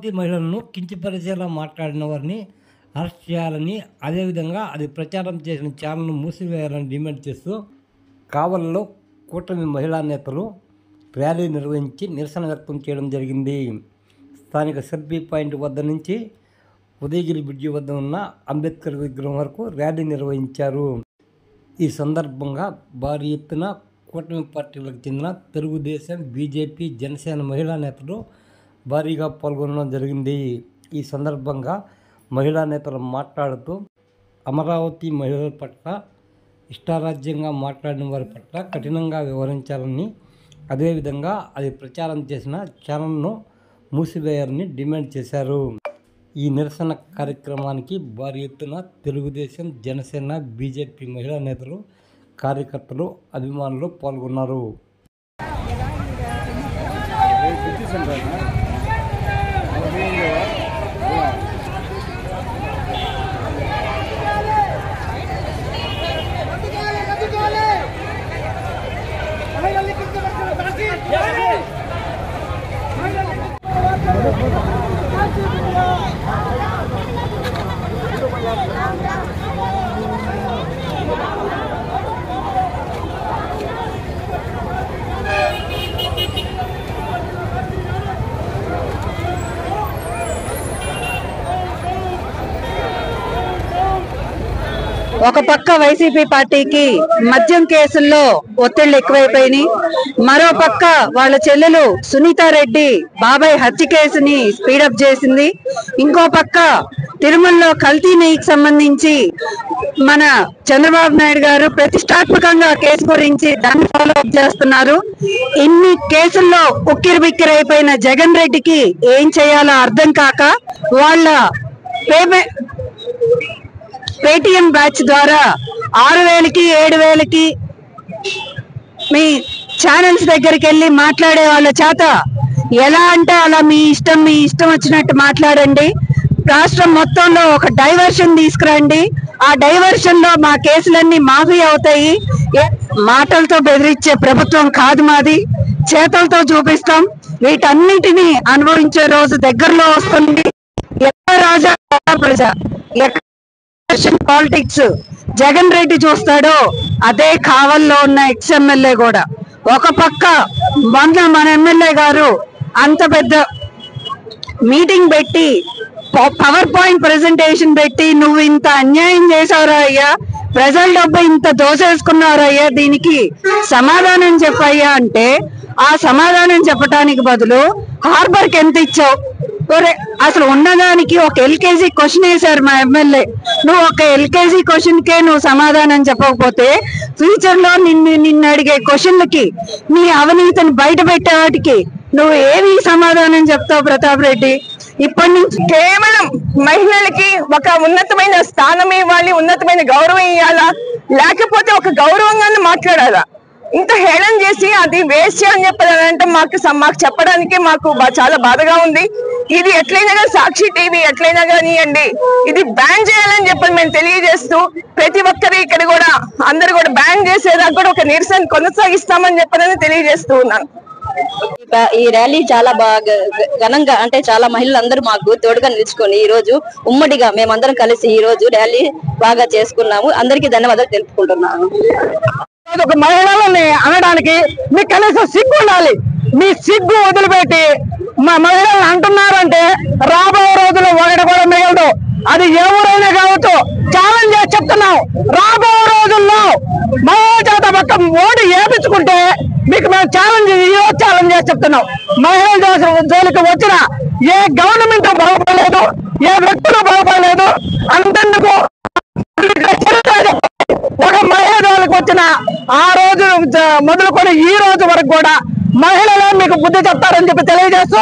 అమరావతి మహిళలను కించపరిచేలా మాట్లాడిన వారిని అరెస్ట్ చేయాలని, అదేవిధంగా అది ప్రచారం చేసిన ఛానల్ను మూసివేయాలని డిమాండ్ చేస్తూ కావలిలో కూటమి మహిళా నేతలు ర్యాలీ నిర్వహించి నిరసన వ్యక్తం చేయడం జరిగింది. స్థానిక సెల్ఫీ పాయింట్ వద్ద నుంచి ఉదయగిరి బ్రిడ్జి వద్ద ఉన్న అంబేద్కర్ విగ్రహం వరకు ర్యాలీ నిర్వహించారు. ఈ సందర్భంగా భారీ ఎత్తున కూటమి పార్టీలకు చెందిన తెలుగుదేశం, బీజేపీ, జనసేన మహిళా నేతలు భారీగా పాల్గొనడం జరిగింది. ఈ సందర్భంగా మహిళా నేతలు మాట్లాడుతూ అమరావతి మహిళల పట్ల ఇష్టారాజ్యంగా మాట్లాడిన వారి పట్ల కఠినంగా వ్యవహరించాలని, అదేవిధంగా అది ప్రచారం చేసిన ఛానల్ను మూసివేయాలని డిమాండ్ చేశారు. ఈ నిరసన కార్యక్రమానికి భారీ ఎత్తున తెలుగుదేశం, జనసేన, బీజేపీ మహిళా నేతలు, కార్యకర్తలు, అభిమానులు పాల్గొన్నారు. ఒక పక్క వైసీపీ పార్టీకి మద్యం కేసుల్లో ఒత్తిళ్లు ఎక్కువైపోయినాయి. మరో పక్క వాళ్ళ చెల్లెలు సునీతారెడ్డి బాబాయ్ హత్య కేసుని స్పీడప్ చేసింది. ఇంకో పక్క తిరుమలలో కల్తీ నెయ్యికి సంబంధించి మన చంద్రబాబు నాయుడు గారు ప్రతిష్టాత్మకంగా కేసు గురించి దాన్ని ఫాలో అప్ చేస్తున్నారు. ఇన్ని కేసుల్లో ఉక్కిరిబిక్కిరైపోయిన జగన్ రెడ్డికి ఏం చేయాలో అర్థం కాక వాళ్ళ పేటిఎం బ్యాచ్ ద్వారా 6,000కి 7,000కి మీ ఛానల్స్ దగ్గరికి వెళ్ళి మాట్లాడే వాళ్ళ చేత ఎలా అంటే అలా మీ ఇష్టం వచ్చినట్టు మాట్లాడండి, రాష్ట్రం మొత్తంలో ఒక డైవర్షన్ తీసుకురండి, ఆ డైవర్షన్ లో మా కేసులన్నీ మాఫీ అవుతాయి. మాటలతో బెదిరించే ప్రభుత్వం కాదు మాది, చేతలతో చూపిస్తాం. వీటన్నిటినీ అనుభవించే రోజు దగ్గరలో వస్తుంది. ఎక్కడ రాజా ప్రజా, పాలిటిక్స్ జగన్ రెడ్డి చూస్తాడో అదే కావల్లో ఉన్న ఎక్స్ఎమ్మెల్యే కూడా. ఒక పక్క మన ఎమ్మెల్యే గారు అంత పెద్ద మీటింగ్ పెట్టి పవర్ పాయింట్ ప్రెజెంటేషన్ పెట్టి నువ్వు ఇంత అన్యాయం చేసావురా అయ్యా, ప్రజల డబ్బు ఇంత దోసేసుకున్నారా అయ్యా, దీనికి సమాధానం చెప్పయ్యా అంటే ఆ సమాధానం చెప్పడానికి బదులు హార్బర్కి ఎంత ఇచ్చావు, అసలు ఉన్నదానికి ఒక ఎల్కేజీ క్వశ్చన్ వేశారు మా ఎమ్మెల్యే. నువ్వు ఒక ఎల్కేజీ క్వశ్చన్ కే నువ్వు సమాధానం చెప్పకపోతే ఫ్యూచర్ లో నిన్ను అడిగే క్వశ్చన్లకి, నీ అవినీతిని బయట పెట్టే వాటికి నువ్వు ఏమి సమాధానం చెప్తావు ప్రతాప్ రెడ్డి? ఇప్పటి నుంచి కేవలం మహిళలకి ఒక ఉన్నతమైన స్థానం ఇవ్వాలి, ఉన్నతమైన గౌరవం ఇవ్వాలా, లేకపోతే ఒక గౌరవంగానే మాట్లాడాలా? ఇంత హేళన చేసి అది వేస్ట్ అని చెప్పాలంటే మాకు చెప్పడానికి మాకు చాలా బాధగా ఉంది. ఇది ఎట్లయినా కానీ సాక్షి టీవీ ఎట్లయినా కానివ్వండి, ఇది బ్యాన్ చేయాలని చెప్పి మేము తెలియజేస్తూ ప్రతి ఒక్కరి ఇక్కడ కూడా అందరు కూడా బ్యాన్ చేసేదాకా కూడా ఒక నిరసన కొనసాగిస్తామని చెప్పని తెలియజేస్తూ ఉన్నాను. ఈ ర్యాలీ చాలా బాగా ఘనంగా, అంటే చాలా మహిళలు అందరూ మాకు తోడుగా నిలుచుకొని ఈ రోజు ఉమ్మడిగా మేమందరం కలిసి ఈ రోజు ర్యాలీ బాగా చేసుకున్నాము. అందరికీ ధన్యవాదాలు తెలుపుకుంటున్నాను. ఒక మహిళలని అనడానికి మీకు కనీసం సిగ్గు ఉండాలి. మీ సిగ్గు వదిలిపెట్టి మా మహిళలు అంటున్నారంటే రాబోయే రోజులు ఒకటి కూడా మిగలదు. అది ఎవరైనా కావచ్చు, ఛాలెంజ్ చేసి చెప్తున్నాం. రాబోయే రోజుల్లో మహిళల చేత పక్క ఓటు వేపించుకుంటే మీకు మేము ఛాలెంజ్ చేసి చెప్తున్నాం. మహిళల జోలికి వచ్చిన ఏ గవర్నమెంట్ బాగుపడలేదు, ఏ వ్యక్తులు బాగుపడలేదు. అంతెందుకు ఒక మహిళలకు వచ్చిన ఆ రోజు మొదలుకొని ఈ రోజు వరకు కూడా మహిళలే మీకు బుద్ధి చెప్తారని చెప్పి తెలియజేస్తూ